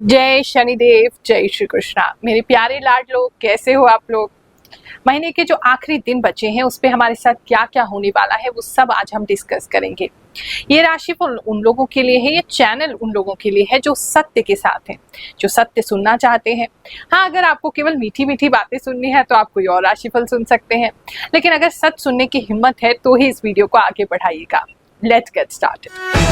जय शनिदेव, जय श्री कृष्णा। मेरे प्यारे लाड लोग, कैसे हो आप लोग। महीने के जो आखिरी दिन बचे हैं उस पे हमारे साथ क्या क्या होने वाला है वो सब आज हम डिस्कस करेंगे। ये राशिफल उन लोगों के लिए है, ये चैनल उन लोगों के लिए है जो सत्य के साथ हैं, जो सत्य सुनना चाहते हैं। हाँ, अगर आपको केवल मीठी मीठी बातें सुननी है तो आप कोई और राशिफल सुन सकते हैं, लेकिन अगर सच सुनने की हिम्मत है तो ही इस वीडियो को आगे बढ़ाइएगा। Let's get started.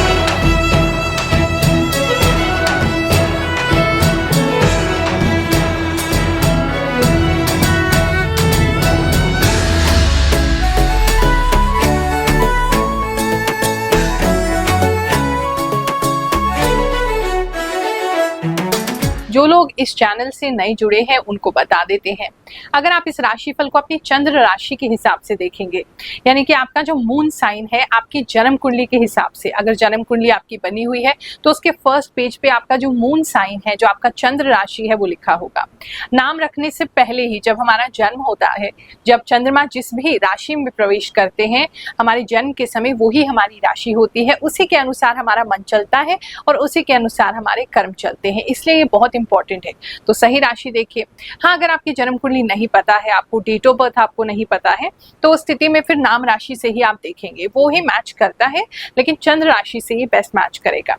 जो लोग इस चैनल से नए जुड़े हैं उनको बता देते हैं, अगर आप इस राशिफल को अपनी चंद्र राशि के हिसाब से देखेंगे, यानी कि आपका जो मून साइन है आपकी जन्म कुंडली के हिसाब से, अगर जन्म कुंडली आपकी बनी हुई है तो उसके फर्स्ट पेज पे आपका जो मून साइन है, जो आपका चंद्र राशि है वो लिखा होगा। नाम रखने से पहले ही जब हमारा जन्म होता है, जब चंद्रमा जिस भी राशि में प्रवेश करते हैं, हमारे जन्म के समय वही हमारी राशि होती है, उसी के अनुसार हमारा मन चलता है और उसी के अनुसार हमारे कर्म चलते हैं, इसलिए ये बहुत इंपॉर्टेंट है। तो सही राशि देखिए। हाँ, अगर आपकी जन्म कुंडली नहीं पता है, आपको डेट ऑफ बर्थ आपको नहीं पता है, तो उस स्थिति में फिर नाम राशि से ही आप देखेंगे, वो ही मैच करता है, लेकिन चंद्र राशि से ही बेस्ट मैच करेगा।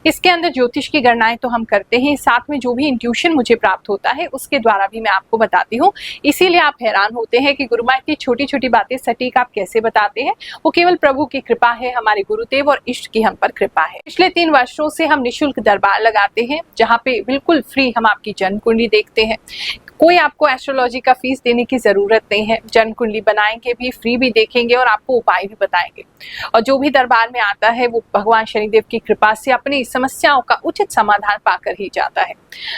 इसके अंदर ज्योतिष की गणनाएं तो हम करते हैं, साथ में जो भी इंट्यूशन मुझे प्राप्त होता है उसके द्वारा भी मैं आपको बताती हूँ। इसीलिए आप हैरान होते हैं कि गुरुमा इतनी छोटी छोटी बातें सटीक आप कैसे बताते हैं। वो केवल प्रभु की कृपा है, हमारे गुरुदेव और इष्ट की हम पर कृपा है। पिछले 3 वर्षों से हम निःशुल्क दरबार लगाते हैं, जहाँ पे बिल्कुल फ्री हम आपकी जन्म कुंडली देखते हैं। कोई आपको एस्ट्रोलॉजी का फीस देने की जरूरत नहीं है। जन्म कुंडली बनाएंगे भी, फ्री भी देखेंगे और आपको उपाय भी बताएंगे। और जो भी दरबार में आता है वो भगवान शनिदेव की कृपा से अपनी समस्याओं का उचित समाधान पाकर ही जाता है।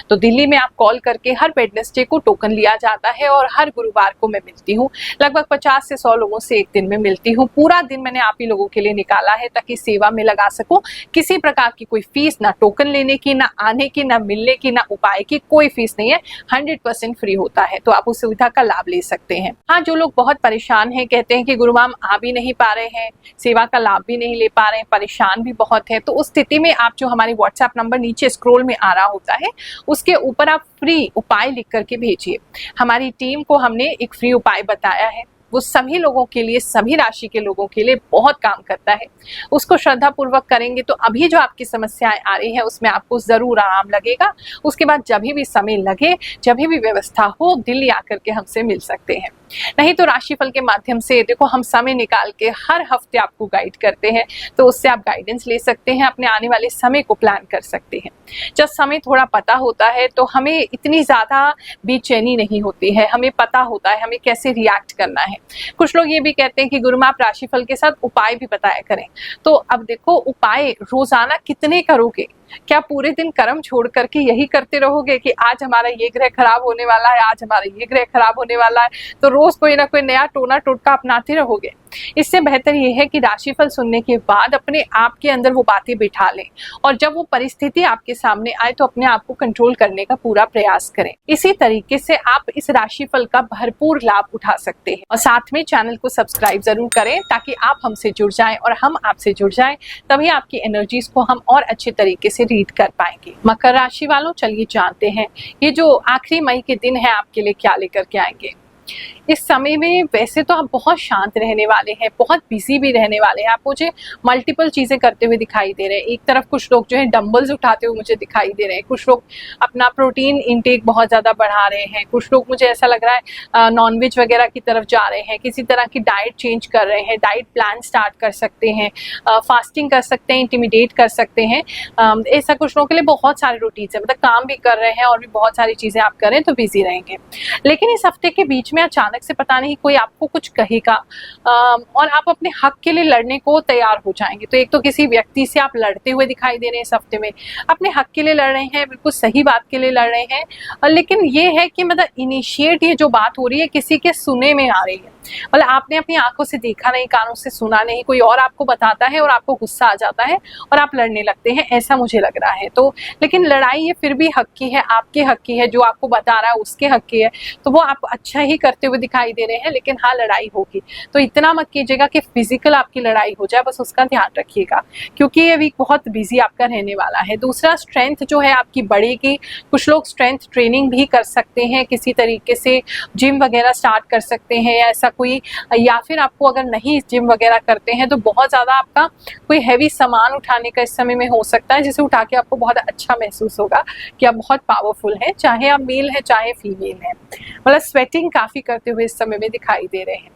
तो दिल्ली में आप कॉल करके हर वेडनेसडे को टोकन लिया जाता है और हर गुरुवार को मैं मिलती हूँ। लगभग 50 से 100 लोगों से एक दिन में मिलती हूँ। पूरा दिन मैंने आप ही लोगों के लिए निकाला है ताकि सेवा में लगा सकूं। किसी प्रकार की कोई फीस, ना टोकन लेने की, ना आने की, ना मिलने की, ना उपाय की, कोई फीस नहीं है। 100% फ्री होता है, तो आप उस सुविधा का लाभ ले सकते हैं। हाँ, जो लोग बहुत परेशान हैं, कहते हैं कि गुरु मैम आ भी नहीं पा रहे हैं, सेवा का लाभ भी नहीं ले पा रहे हैं, परेशान भी बहुत है, तो उस स्थिति में आप जो हमारी व्हाट्सएप नंबर नीचे स्क्रॉल में आ रहा होता है उसके ऊपर आप फ्री उपाय लिख करके भेजिए। हमारी टीम को हमने एक फ्री उपाय बताया है, वो सभी लोगों के लिए, सभी राशि के लोगों के लिए बहुत काम करता है। उसको श्रद्धा पूर्वक करेंगे तो अभी जो आपकी समस्याएं आ रही है उसमें आपको जरूर आराम लगेगा। उसके बाद जब भी समय लगे, जब भी व्यवस्था हो, दिल्ली आकर के हमसे मिल सकते हैं। नहीं तो राशिफल के माध्यम से देखो, हम समय निकाल के हर हफ्ते आपको गाइड करते हैं, तो उससे आप गाइडेंस ले सकते हैं, अपने आने वाले समय को प्लान कर सकते हैं। जब समय थोड़ा पता होता है तो हमें इतनी ज्यादा बेचैनी नहीं होती है, हमें पता होता है हमें कैसे रिएक्ट करना है। कुछ लोग ये भी कहते हैं कि गुरु आप राशिफल के साथ उपाय भी बताया करें। तो अब देखो, उपाय रोजाना कितने करोगे? क्या पूरे दिन कर्म छोड़ करके यही करते रहोगे कि आज हमारा ये ग्रह खराब होने वाला है, आज हमारा ये ग्रह खराब होने वाला है, तो रोज कोई ना कोई नया टोना टोटका अपनाते रहोगे? इससे बेहतर ये है कि राशिफल सुनने के बाद अपने आप के अंदर वो बातें बिठा लें और जब वो परिस्थिति आपके सामने आए तो अपने आप को कंट्रोल करने का पूरा प्रयास करें। इसी तरीके से आप इस राशिफल का भरपूर लाभ उठा सकते हैं। और साथ में चैनल को सब्सक्राइब जरूर करें ताकि आप हमसे जुड़ जाएं और हम आपसे जुड़ जाएं, तभी आपकी एनर्जीज को हम और अच्छे तरीके से रीड कर पाएंगे। मकर राशि वालों, चलिए जानते हैं ये जो आखिरी मई के दिन है आपके लिए क्या लेकर के आएंगे। इस समय में वैसे तो आप बहुत शांत रहने वाले हैं, बहुत बिजी भी रहने वाले हैं। आप मुझे मल्टीपल चीजें करते हुए दिखाई दे रहे हैं। एक तरफ कुछ लोग जो है डंबल्स उठाते हुए मुझे दिखाई दे रहे हैं, कुछ लोग अपना प्रोटीन इंटेक बहुत ज्यादा बढ़ा रहे हैं, कुछ लोग मुझे ऐसा लग रहा है नॉनवेज वगैरह की तरफ जा रहे हैं, किसी तरह की डाइट चेंज कर रहे हैं, डाइट प्लान स्टार्ट कर सकते हैं, फास्टिंग कर सकते हैं, इंटिमिडेट कर सकते हैं। ऐसा कुछ लोगों के लिए बहुत सारे रूटीन है, मतलब काम भी कर रहे हैं और भी बहुत सारी चीजें आप कर रहे हैं, तो बिजी रहेंगे। लेकिन इस हफ्ते के बीच में अचानक से पता नहीं कोई आपको कुछ कहेगा और आप अपने हक के लिए लड़ने को तैयार हो जाएंगे। तो एक तो किसी व्यक्ति से आप लड़ते हुए दिखाई दे रहे हैं इस हफ्ते में, अपने हक के लिए लड़ रहे हैं, बिल्कुल सही बात के लिए लड़ रहे हैं। लेकिन ये है कि मतलब इनिशिएट ये जो बात हो रही है किसी के सुने में आ रही है, मतलब आपने अपनी आंखों से देखा नहीं, कानों से सुना नहीं, कोई और आपको बताता है और आपको गुस्सा आ जाता है और आप लड़ने लगते हैं, ऐसा मुझे लग रहा है। तो लेकिन लड़ाई ये फिर भी हक की है, आपके हक की है, जो आपको बता रहा है उसके हक की है, तो वो आप अच्छा ही करते हुए दिखाई दे रहे हैं, लेकिन हाँ लड़ाई होगी। तो इतना मत कीजिएगा कि फिजिकल आपकी लड़ाई हो जाए, बस उसका ध्यान रखिएगा, क्योंकि ये वीक बहुत बिजी आपका रहने वाला है। दूसरा, स्ट्रेंथ जो है आपकी बढ़ेगी। कुछ लोग स्ट्रेंथ ट्रेनिंग भी कर सकते हैं, किसी तरीके से जिम वगैरह स्टार्ट कर सकते हैं या ऐसा कोई, या फिर आपको अगर नहीं जिम वगैरह करते हैं तो बहुत ज़्यादा आपका कोई हैवी सामान उठाने का इस समय में हो सकता है, जिसे उठा के आपको बहुत अच्छा महसूस होगा कि आप बहुत पावरफुल हैं, चाहे आप मेल हैं चाहे फीमेल हैं। मतलब स्वेटिंग काफ़ी करते हुए इस समय में दिखाई दे रहे हैं।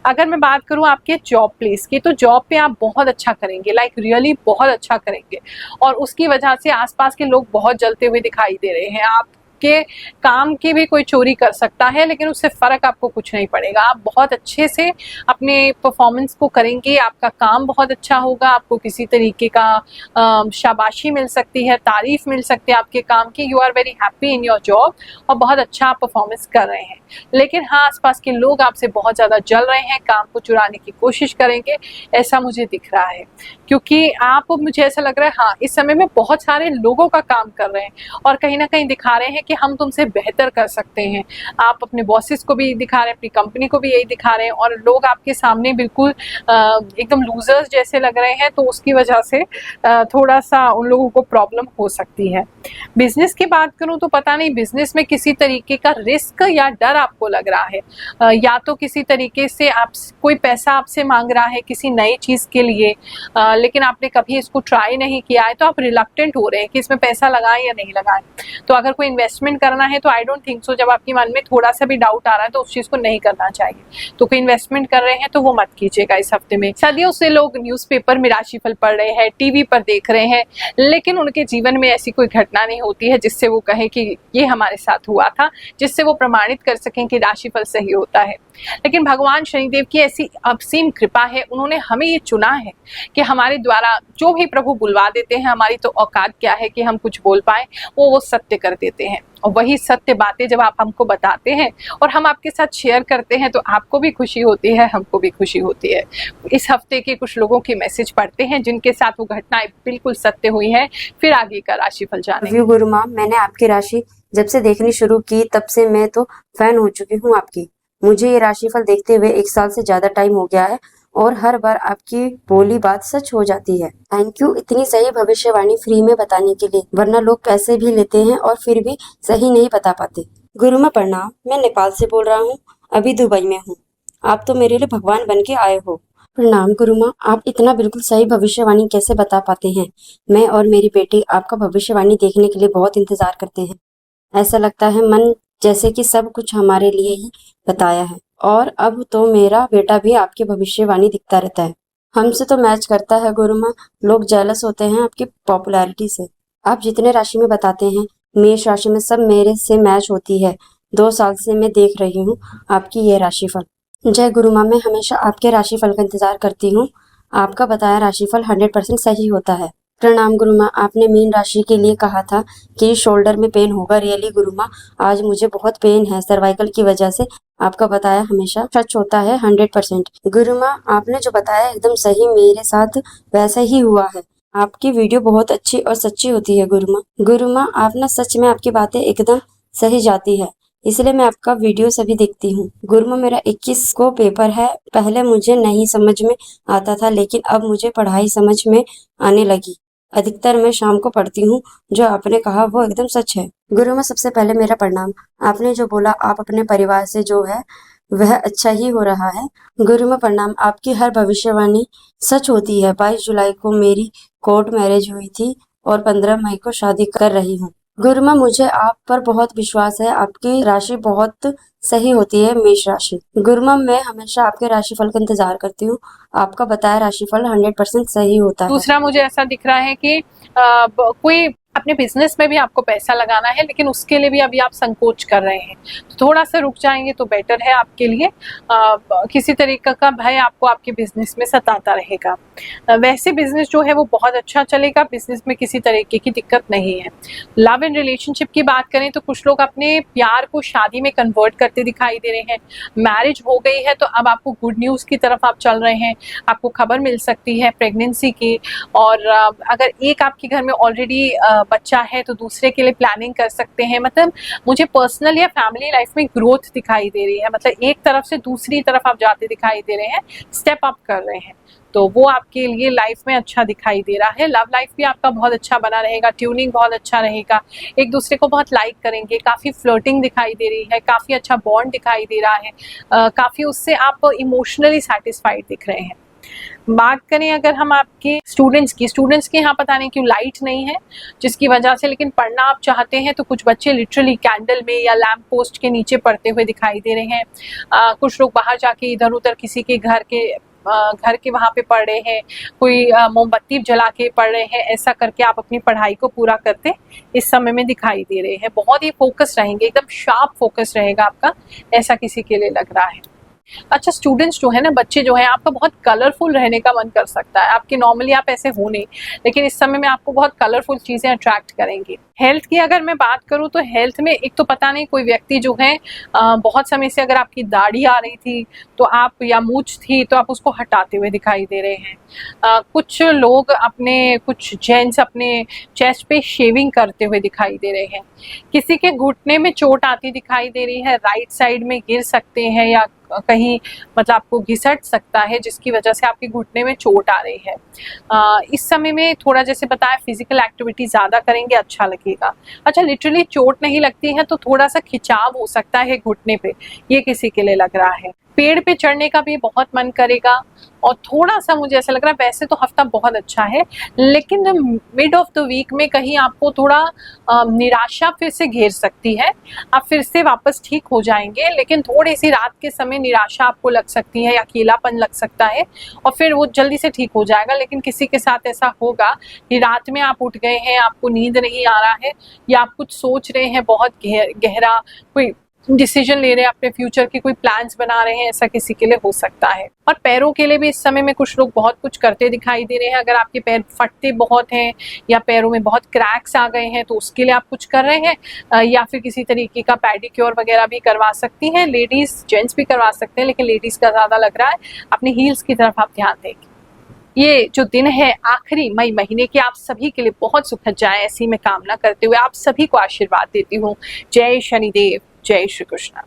अगर मैं बात करूं आपके जॉब प्लेस की, तो जॉब पे आप बहुत अच्छा करेंगे, लाइक रियली बहुत अच्छा करेंगे, और उसकी वजह से आसपास के लोग बहुत जलते हुए दिखाई दे रहे हैं। आपके काम की भी कोई चोरी कर सकता है, लेकिन उससे फर्क आपको कुछ नहीं पड़ेगा। आप बहुत अच्छे से अपने परफॉर्मेंस को करेंगे, आपका काम बहुत अच्छा होगा, आपको किसी तरीके का शाबाशी मिल सकती है, तारीफ मिल सकती है आपके काम की। You are very happy in your job और बहुत अच्छा आप परफॉर्मेंस कर रहे हैं। लेकिन हाँ, आसपास के लोग आपसे बहुत ज़्यादा जल रहे हैं, काम को चुराने की कोशिश करेंगे, ऐसा मुझे दिख रहा है, क्योंकि आप, मुझे ऐसा लग रहा है हाँ इस समय में बहुत सारे लोगों का काम कर रहे हैं और कहीं ना कहीं दिखा रहे हैं कि हम तुमसे बेहतर कर सकते हैं। आप अपने बॉसेस को भी दिखा रहे हैं, अपनी कंपनी को भी यही दिखा रहे हैं, और लोग आपके सामने बिल्कुल एकदम लूजर्स जैसे लग रहे हैं, तो उसकी वजह से थोड़ा सा उन लोगों को प्रॉब्लम हो सकती है। बिजनेस की बात करूं तो पता नहीं, बिजनेस में किसी तरीके का रिस्क या डर आपको लग रहा है, या तो किसी तरीके से आप, कोई पैसा आपसे मांग रहा है किसी नई चीज़ के लिए, लेकिन आपने कभी इसको ट्राई नहीं किया है, तो आप रिलक्टेंट हो रहे हैं कि इसमें पैसा लगाएं या नहीं लगाएं। तो अगर कोई इन्वेस्टमेंट करना है तो आई डोंट थिंक सो, जब आपके मन में थोड़ा सा भी डाउट आ रहा है तो उस चीज़ को नहीं करना चाहिए। तो कोई इन्वेस्टमेंट कर रहे हैं तो वो मत कीजिएगा इस हफ्ते में। सदियों से लोग न्यूज़पेपर में राशिफल पढ़ रहे हैं, टीवी पर देख रहे हैं, लेकिन उनके जीवन में ऐसी कोई घटना नहीं होती है जिससे वो कहें कि ये हमारे साथ हुआ था, जिससे वो प्रमाणित कर सकें कि राशिफल सही होता है। लेकिन भगवान शनिदेव की ऐसी असीम कृपा है, उन्होंने हमें ये चुना है कि हमारे द्वारा जो भी प्रभु बुलवा देते हैं, हमारी तो औकात क्या है कि हम कुछ बोल पाए, वो सत्य कर देते हैं। और वही सत्य बातें जब आप हमको बताते हैं और हम आपके साथ शेयर करते हैं, तो आपको भी खुशी होती है, हमको भी खुशी होती है। इस हफ्ते के कुछ लोगों के मैसेज पढ़ते हैं जिनके साथ वो घटनाएं बिल्कुल सत्य हुई है, फिर आगे का राशिफल जानेंगे। गुरु माँ, मैंने आपकी राशि जब से देखनी शुरू की तब से मैं तो फैन हो चुकी हूँ आपकी। मुझे ये राशिफल देखते हुए 1 साल से ज्यादा टाइम हो गया है और हर बार आपकी बोली बात सच हो जाती है। थैंक यू इतनी सही भविष्यवाणी फ्री में बताने के लिए, वरना लोग पैसे भी लेते हैं और फिर भी सही नहीं बता पाते। गुरु माँ प्रणाम, मैं नेपाल से बोल रहा हूँ, अभी दुबई में हूँ। आप तो मेरे लिए भगवान बन के आए हो। प्रणाम गुरु माँ, आप इतना बिल्कुल सही भविष्यवाणी कैसे बता पाते हैं? मैं और मेरी बेटी आपका भविष्यवाणी देखने के लिए बहुत इंतजार करते हैं। ऐसा लगता है मन जैसे कि सब कुछ हमारे लिए ही बताया है। और अब तो मेरा बेटा भी आपकी भविष्यवाणी दिखता रहता है, हमसे तो मैच करता है गुरु माँ। लोग जेलस होते हैं आपकी पॉपुलैरिटी से। आप जितने राशि में बताते हैं, मेष राशि में सब मेरे से मैच होती है। 2 साल से मैं देख रही हूँ आपकी ये राशिफल। जय गुरु माँ, मैं हमेशा आपके राशिफल का इंतजार करती हूँ। आपका बताया राशिफल 100% सही होता है। प्रणाम गुरु माँ, आपने मीन राशि के लिए कहा था कि शोल्डर में पेन होगा। रियली गुरु माँ, आज मुझे बहुत पेन है सर्वाइकल की वजह से। आपका बताया हमेशा सच होता है 100%। गुरु माँ, आपने जो बताया एकदम सही, मेरे साथ वैसा ही हुआ है। आपकी वीडियो बहुत अच्छी और सच्ची होती है गुरु माँ। गुरु माँ, आप ना सच में आपकी बातें एकदम सही जाती है, इसलिए मैं आपका वीडियो सभी देखती हूँ। गुरु माँ, मेरा 21 को पेपर है। पहले मुझे नहीं समझ में आता था, लेकिन अब मुझे पढ़ाई समझ में आने लगी। अधिकतर मैं शाम को पढ़ती हूँ। जो आपने कहा वो एकदम सच है। गुरु माँ, सबसे पहले मेरा प्रणाम। आपने जो बोला आप अपने परिवार से जो है वह अच्छा ही हो रहा है। गुरु माँ प्रणाम, आपकी हर भविष्यवाणी सच होती है। 22 जुलाई को मेरी कोर्ट मैरिज हुई थी और 15 मई को शादी कर रही हूँ। गुरु माँ, मुझे आप पर बहुत विश्वास है, आपकी राशि बहुत सही होती है, मेष राशि। गुरु माँ, मैं हमेशा आपके राशिफल का इंतजार करती हूँ। आपका बताया राशिफल 100% सही होता है। दूसरा, मुझे ऐसा दिख रहा है कि कोई अपने बिजनेस में भी आपको पैसा लगाना है, लेकिन उसके लिए भी अभी आप संकोच कर रहे हैं, तो थोड़ा सा रुक जाएंगे तो बेटर है आपके लिए। किसी तरीके का भय आपको आपके बिजनेस में सताता रहेगा। वैसे बिजनेस जो है वो बहुत अच्छा चलेगा, बिजनेस में किसी तरीके की दिक्कत नहीं है। लव एंड रिलेशनशिप की बात करें तो कुछ लोग अपने प्यार को शादी में कन्वर्ट करते दिखाई दे रहे हैं। मैरिज हो गई है तो अब आपको गुड न्यूज़ की तरफ आप चल रहे हैं, आपको खबर मिल सकती है प्रेगनेंसी की। और अगर एक आपके घर में ऑलरेडी बच्चा है तो दूसरे के लिए प्लानिंग कर सकते हैं। मतलब मुझे पर्सनल या फैमिली लाइफ में ग्रोथ दिखाई दे रही है, मतलब एक तरफ से दूसरी तरफ आप जाते दिखाई दे रहे हैं, स्टेप अप कर रहे हैं, तो वो आपके लिए लाइफ में अच्छा दिखाई दे रहा है। लव लाइफ भी आपका बहुत अच्छा बना रहेगा, ट्यूनिंग बहुत अच्छा रहेगा, एक दूसरे को बहुत लाइक करेंगे, काफ़ी फ्लर्टिंग दिखाई दे रही है, काफ़ी अच्छा बॉन्ड दिखाई दे रहा है, काफ़ी उससे आप इमोशनली सेटिस्फाइड दिख रहे हैं। बात करें अगर हम आपके स्टूडेंट्स की यहाँ पता नहीं क्यों लाइट नहीं है, जिसकी वजह से लेकिन पढ़ना आप चाहते हैं तो कुछ बच्चे लिटरली कैंडल में या लैम्प पोस्ट के नीचे पढ़ते हुए दिखाई दे रहे हैं। कुछ लोग बाहर जाके इधर उधर किसी के घर के वहाँ पे पढ़ रहे हैं, कोई मोमबत्ती जला के पढ़ रहे हैं। ऐसा करके आप अपनी पढ़ाई को पूरा करते इस समय में दिखाई दे रहे हैं। बहुत ही फोकस रहेंगे, एकदम शार्प फोकस रहेगा आपका, ऐसा किसी के लिए लग रहा है। अच्छा, स्टूडेंट्स जो है ना, बच्चे जो हैं, आपका बहुत कलरफुल रहने का मन कर सकता है। आपके नॉर्मली आप ऐसे हो नहीं, लेकिन इस समय में आपको बहुत कलरफुल चीज़ें अट्रैक्ट करेंगी। हेल्थ की अगर मैं बात करूँ तो हेल्थ में एक तो पता नहीं कोई व्यक्ति जो है बहुत समय से अगर आपकी दाढ़ी आ रही थी तो आप, या मूंछ थी तो आप उसको हटाते हुए दिखाई दे रहे हैं। कुछ लोग कुछ जेंट्स अपने चेस्ट पे शेविंग करते हुए दिखाई दे रहे हैं। किसी के घुटने में चोट आती दिखाई दे रही है, राइट साइड में गिर सकते हैं या कहीं मतलब आपको घिसट सकता है, जिसकी वजह से आपके घुटने में चोट आ रही है। इस समय में थोड़ा जैसे बताया फिजिकल एक्टिविटी ज़्यादा करेंगे, अच्छा लगेगा। अच्छा, लिटरली चोट नहीं लगती है तो थोड़ा सा खिंचाव हो सकता है घुटने पे, ये किसी के लिए लग रहा है। पेड़ पे चढ़ने का भी बहुत मन करेगा और थोड़ा सा मुझे ऐसा लग रहा है, वैसे तो हफ्ता बहुत अच्छा है, लेकिन मिड ऑफ द वीक में कहीं आपको थोड़ा निराशा फिर से घेर सकती है। आप फिर से वापस ठीक हो जाएंगे, लेकिन थोड़ी सी रात के समय निराशा आपको लग सकती है या अकेलापन लग सकता है, और फिर वो जल्दी से ठीक हो जाएगा। लेकिन किसी के साथ ऐसा होगा कि रात में आप उठ गए हैं, आपको नींद नहीं आ रहा है, या आप कुछ सोच रहे हैं बहुत गहरा, कोई डिसीजन ले रहे हैं अपने फ्यूचर के, कोई प्लान्स बना रहे हैं, ऐसा किसी के लिए हो सकता है। और पैरों के लिए भी इस समय में कुछ लोग बहुत कुछ करते दिखाई दे रहे हैं। अगर आपके पैर फटते बहुत हैं या पैरों में बहुत क्रैक्स आ गए हैं तो उसके लिए आप कुछ कर रहे हैं, या फिर किसी तरीके का पेडिक्योर वगैरह भी करवा सकती हैं। लेडीज जेंट्स भी करवा सकते हैं, लेकिन लेडीज का ज़्यादा लग रहा है। अपनी हील्स की तरफ आप ध्यान देंगे। ये जो दिन है आखिरी मई महीने के, आप सभी के लिए बहुत सुखद जाए, ऐसी मैं कामना करते हुए आप सभी को आशीर्वाद देती हूँ। जय शनिदेव, जय श्री कृष्ण।